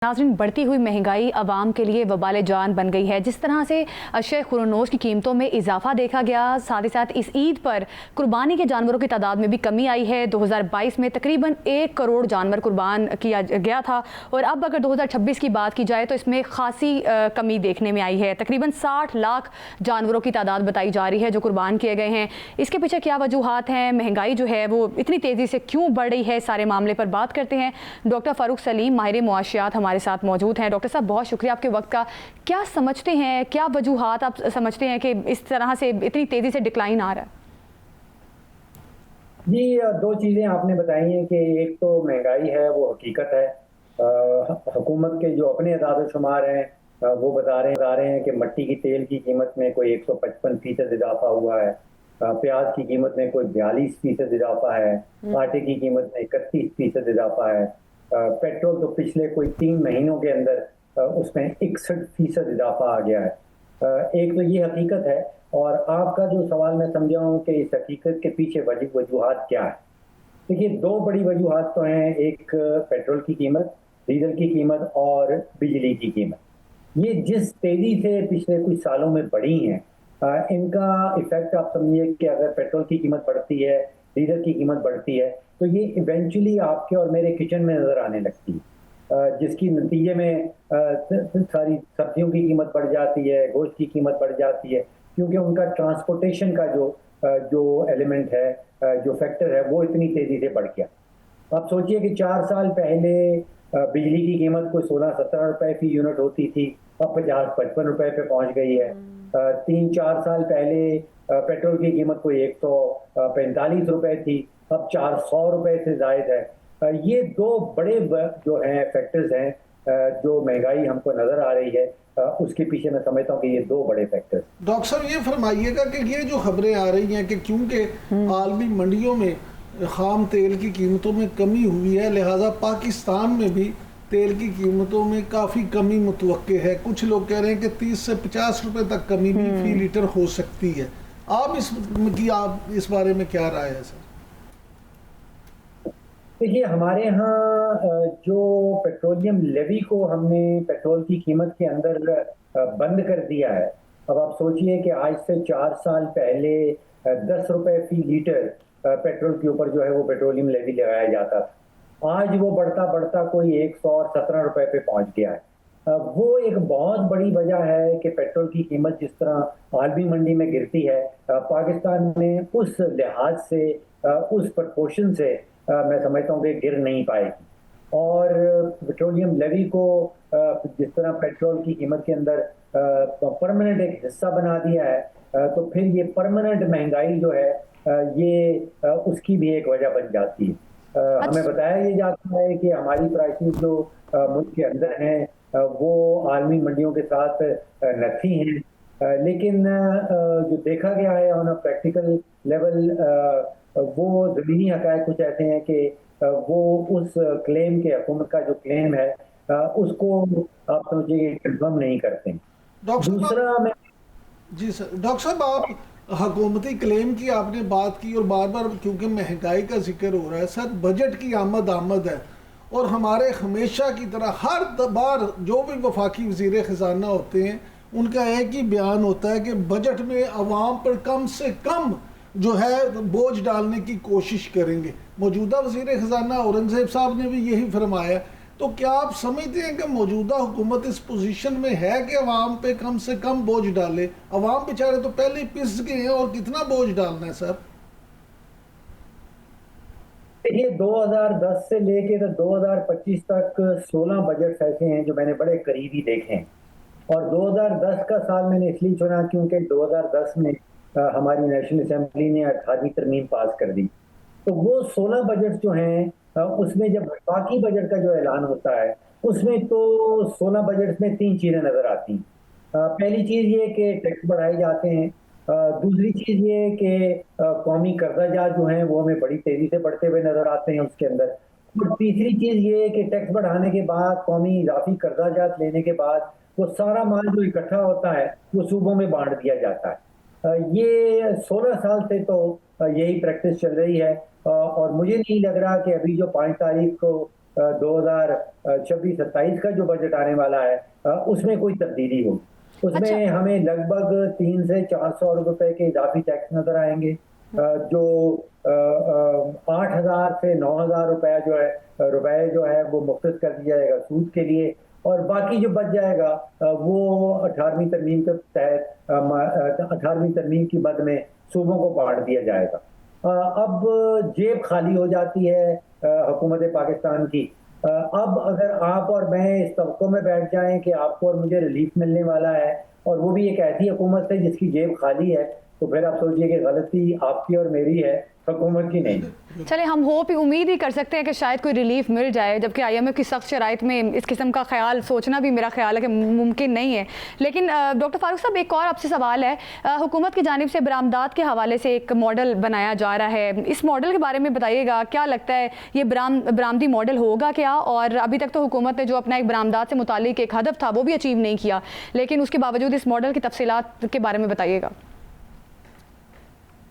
नाज़रीन, बढ़ती हुई महंगाई आवाम के लिए वबाल जान बन गई है। जिस तरह से अशय खुरनोश की कीमतों में इजाफा देखा गया, साथ ही साथ इस ईद पर कुर्बानी के जानवरों की तादाद में भी कमी आई है। 2022 में तकरीबन 1 करोड़ जानवर कुर्बान किया गया था और अब अगर 2026 की बात की जाए तो इसमें खासी कमी देखने में आई है। तकरीबन 60 लाख जानवरों की तादाद बताई जा रही है जो कुर्बान किए गए हैं। इसके पीछे क्या वजूहात हैं, महंगाई जो है वो इतनी तेज़ी से क्यों बढ़ रही है, सारे मामले पर बात करते हैं। डॉक्टर फ़ारूक सलीम, माहिर मुआशियात, हमारे साथ मौजूद हैं। डॉक्टर साहब, बहुत शुक्रिया आपके वक्त का। क्या समझते हैं, क्या वजूहात आप समझते हैं कि इस तरह से इतनी तेज़ी से डिक्लाइन आ रहा है? जी, दो चीज़ें आपने बताई हैं कि एक तो महंगाई है, वो हकीकत है। हुकूमत के जो अपने अदाद-ओ-शुमार हैं वो बता रहे हैं कि मट्टी की तेल की कीमत में कोई 155% इजाफा हुआ है, प्याज की कीमत में कोई 42% इजाफा है, आटे की कीमत में 31% इजाफा है, पेट्रोल तो पिछले कोई 3 महीनों के अंदर उसमें 61% इजाफा आ गया है। एक तो ये हकीकत है, और आपका जो सवाल मैं समझा हूँ कि इस हकीकत के पीछे वजूहात क्या है। देखिए, दो बड़ी वजूहात तो हैं, एक पेट्रोल की कीमत, डीजल की कीमत और बिजली की कीमत। ये जिस तेजी से पिछले कुछ सालों में बढ़ी हैं, इनका इफेक्ट आप समझिए कि अगर पेट्रोल की कीमत बढ़ती है, डीजल की कीमत बढ़ती है, तो ये इवेंचुअली आपके और मेरे किचन में नजर आने लगती है, जिसकी नतीजे में सारी सब्जियों की कीमत बढ़ जाती है, गोश्त की कीमत बढ़ जाती है, क्योंकि उनका ट्रांसपोर्टेशन का जो एलिमेंट है, जो फैक्टर है, वो इतनी तेजी से बढ़ गया। आप सोचिए कि 4 साल पहले बिजली की कीमत कोई 16-17 रुपए फी यूनिट होती थी, अब 50-55 रुपए पे पहुंच गई है। 3-4 साल पहले पेट्रोल की कीमत कोई 145 रुपए थी, अब 400 रुपए से जायद है। ये दो बड़े जो हैं फैक्टर्स हैं, जो महंगाई हमको नजर आ रही है, उसके पीछे मैं समझता हूँ कि ये दो बड़े फैक्टर्स। डॉक्टर साहब, ये फरमाइएगा कि ये जो खबरें आ रही हैं कि क्योंकि आलमी मंडियों में खाम तेल की कीमतों में कमी हुई है, लिहाजा पाकिस्तान में भी तेल की कीमतों में काफ़ी कमी मुतवक्के है। कुछ लोग कह रहे हैं कि 30 से 50 रुपए तक कमी भी फी लीटर हो सकती है। आप इस बारे में क्या राय है सर? देखिए, हमारे यहाँ जो पेट्रोलियम लेवी को हमने पेट्रोल की कीमत के अंदर बंद कर दिया है। अब आप सोचिए कि आज से 4 साल पहले 10 रुपए फी लीटर पेट्रोल के ऊपर जो है वो पेट्रोलियम लेवी लगाया जाता था। आज वो बढ़ता बढ़ता कोई 117 रुपए पे पहुंच गया है। वो एक बहुत बड़ी वजह है कि पेट्रोल की कीमत जिस तरह आलमी मंडी में गिरती है, पाकिस्तान में उस लिहाज से, उस प्रपोर्शन से मैं समझता हूँ कि गिर नहीं पाएगी। और पेट्रोलियम लेवी को जिस तरह पेट्रोल की कीमत के अंदर परमानेंट एक हिस्सा बना दिया है, तो फिर ये परमानेंट महंगाई जो है ये उसकी भी एक वजह बन जाती है। हमें बताया ये जाता है कि हमारी प्राइसेस जो मुल्क के अंदर हैं वो आलमी मंडियों के साथ नथी हैं, लेकिन जो देखा गया है ऑन अ प्रैक्टिकल लेवल, वो ज़मीनी हक़ाइक़ कुछ ऐसे हैं कि वो उस क्लेम के, हुकूमत का जो क्लेम है, उसको आप समझिए कंफर्म नहीं करते। दूसरा मैं जी सर, डॉक्टर साहब, आप हुकूमती क्लेम की आपने बात की और बार बार क्योंकि महंगाई का जिक्र हो रहा है सर, बजट की आमद है और हमारे हमेशा की तरह हर बार जो भी वफाकी वज़ीर ख़जाना होते हैं उनका एक ही बयान होता है कि बजट में अवाम पर कम से कम जो है बोझ डालने की कोशिश करेंगे। मौजूदा वज़ीर ख़जाना औरंगज़ेब साहब ने भी यही फरमाया। तो क्या आप समझते हैं कि मौजूदा हुकूमत इस पोजीशन में है कि अवाम पे कम से कम बोझ डाले? अवाम बेचारे तो पहले ही पिस गए हैं और कितना बोझ डालना है सर? देखिए, 2010 से लेके तो 2025 तक 16 बजट ऐसे हैं जो मैंने बड़े करीबी देखे हैं। और 2010 का साल मैंने इसलिए चुना क्योंकि 2010 में हमारी नेशनल असेंबली ने 18वीं तरमीम पास कर दी। तो वो 16 बजट जो हैं, उसमें जब बाकी बजट का जो ऐलान होता है, उसमें तो 16 बजट में 3 चीज़ें नज़र आती हैं। पहली चीज़ ये कि टैक्स बढ़ाए जाते हैं। दूसरी चीज़ ये कि कौमी कर्जाजात जो हैं वो हमें बड़ी तेज़ी से बढ़ते हुए नज़र आते हैं उसके अंदर। और तीसरी चीज़ ये कि टैक्स बढ़ाने के बाद, कौमी इजाफी कर्जाजात लेने के बाद, वो सारा माल जो इकट्ठा होता है वो सूबों में बांट दिया जाता है। ये 16 साल से तो यही प्रैक्टिस चल रही है, और मुझे नहीं लग रहा कि अभी जो 5 तारीख को 2026-27 का जो बजट आने वाला है उसमें कोई तब्दीली हो। उसमें अच्छा। हमें लगभग 300 से 400 रुपए के इजाफी टैक्स नजर आएंगे। जो 8,000 से 9,000 रुपए जो है वो मुख्तस कर दिया जाएगा सूद के लिए, और बाकी जो बच जाएगा वो 18वीं तरमीम के तहत 18वीं तरमीम की मद में सूबों को बांट दिया जाएगा। अब जेब खाली हो जाती है हुकूमत पाकिस्तान की। अब अगर आप और मैं इस तवक्को में बैठ जाएं कि आपको और मुझे रिलीफ मिलने वाला है, और वो भी एक ऐसी हुकूमत है जिसकी जेब खाली है, तो फिर आप सोचिए कि गलती आपकी और मेरी है, हुकूमत की नहीं। चले, हम होप उम्मीद ही कर सकते हैं कि शायद कोई रिलीफ मिल जाए, जबकि IMF की सख्त शराइत में इस किस्म का ख्याल सोचना भी मेरा ख्याल है कि मुमकिन नहीं है। लेकिन डॉक्टर फारूक साहब, एक और आपसे सवाल है। हुकूमत की जानिब से बरामदात के हवाले से एक मॉडल बनाया जा रहा है, इस मॉडल के बारे में बताइएगा, क्या लगता है ये बरामदी मॉडल होगा क्या? और अभी तक तो हुकूमत ने जो अपना एक बरामदात से मुतालिक एक हदफ था वो भी अचीव नहीं किया, लेकिन उसके बावजूद इस मॉडल की तफसीलात के बारे में बताइएगा।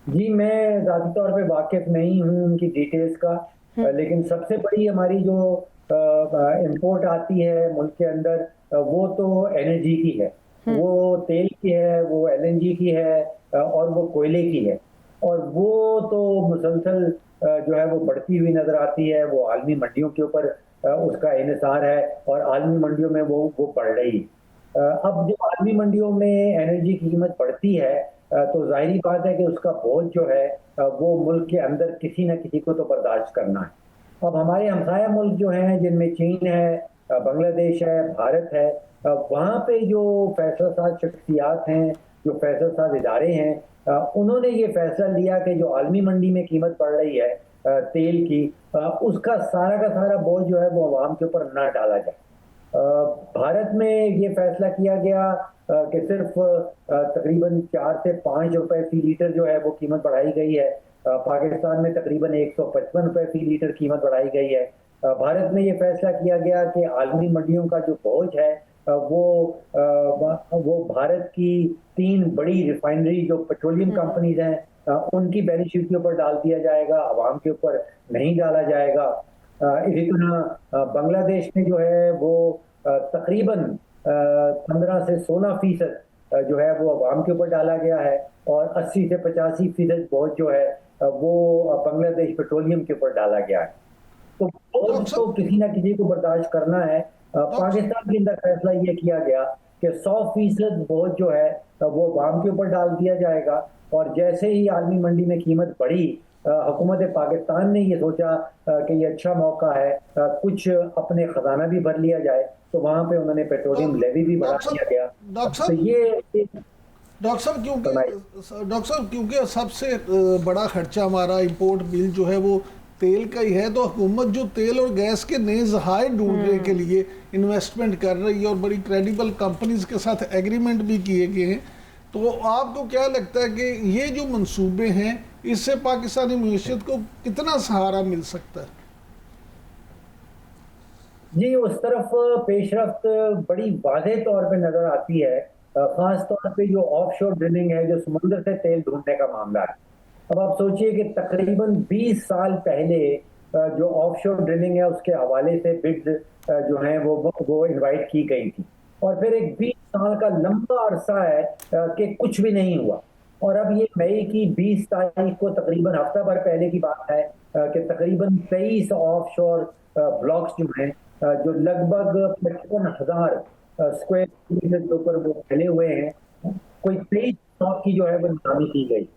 जी, मैं ज़ाती तौर पे वाकिफ नहीं हूँ उनकी डिटेल्स का, लेकिन सबसे बड़ी हमारी जो इंपोर्ट आती है मुल्क के अंदर वो तो एनर्जी की है, वो तेल की है, वो LNG की है, और वो कोयले की है, और वो तो मुसलसल जो है वो बढ़ती हुई नजर आती है। वो आलमी मंडियों के ऊपर उसका इन्हिसार है, और आलमी मंडियों में वो बढ़ रही है। अब जब आलमी मंडियों में एनर्जी की कीमत बढ़ती है तो जाहिर बात है कि उसका बोझ जो है वो मुल्क के अंदर किसी न किसी को तो बर्दाश्त करना है। अब हमारे हमसाया मुल्क जो हैं, जिनमें चीन है, बांग्लादेश है, भारत है, वहाँ पे जो फैसला साज शख्सियात हैं, जो फैसला साज इदारे हैं, उन्होंने ये फैसला लिया कि जो आलमी मंडी में कीमत बढ़ रही है तेल की, उसका का सारा बोझ जो है वो अवाम के ऊपर ना डाला जाए। भारत में ये फैसला किया गया कि सिर्फ तकरीबन 4 से 5 रुपए फी लीटर जो है वो कीमत बढ़ाई गई है। पाकिस्तान में तकरीबन 155 रुपए फी लीटर कीमत बढ़ाई गई है। भारत में ये फैसला किया गया कि आलमी मंडियों का जो बोझ है वो भारत की 3 बड़ी रिफाइनरी जो पेट्रोलियम कंपनीज हैं उनकी बैलेंस शीट के ऊपर डाल दिया जाएगा, अवाम के ऊपर नहीं डाला जाएगा। इसी तरह बांग्लादेश में जो है वो तकरीबन 15 से 16% जो है वो अवाम के ऊपर डाला गया है, और 80 से 85% बोझ जो है वो बांग्लादेश पेट्रोलियम के ऊपर डाला गया है। तो बोझ तो किसी ना किसी को बर्दाश्त करना है। पाकिस्तान के अंदर फैसला ये किया गया कि 100% बोझ जो है वो अवाम के ऊपर डाल दिया जाएगा, और जैसे ही आलमी मंडी में कीमत बढ़ी, हुकूमत पाकिस्तान ने ये सोचा कि ये अच्छा मौका है कुछ अपने खजाना भी भर लिया जाए, तो वहां पे उन्होंने पेट्रोलियम लेवी भी बढ़ा दिया गया। तो ये डॉक्टर साहब, क्योंकि सबसे बड़ा खर्चा हमारा इंपोर्ट बिल जो है वो तेल का ही है, तो हुकूमत जो तेल और गैस के नए ज़खायर ढूंढने के लिए इन्वेस्टमेंट कर रही है, और बड़ी क्रेडिबल कंपनीज के साथ एग्रीमेंट भी किए गए हैं, तो आपको क्या लगता है कि ये जो मंसूबे हैं इससे पाकिस्तानी मीशत को कितना सहारा मिल सकता है? जी, उस तरफ पेशरफ्त बड़ी वाज़ेह तौर पे नजर आती है, खास तौर पे जो ऑफशोर ड्रिलिंग है, जो समुद्र से तेल ढूंढने का मामला है। अब आप सोचिए कि तकरीबन 20 साल पहले जो ऑफशोर ड्रिलिंग है उसके हवाले से बिड्स जो हैं वो इनवाइट की गई थी, और फिर एक 20 साल का लंबा अरसा है कि कुछ भी नहीं हुआ। और अब ये मई की 20 तारीख को तकरीबन हफ्ता भर पहले की बात है कि तकरीबन 23 ऑफशोर ब्लॉक्स जो हैं जो लगभग 55,000 स्क्वायर किलोमीटर के ऊपर वो फैले हुए हैं, कोई 23 ब्लॉक की जो है वो निलामी की गई।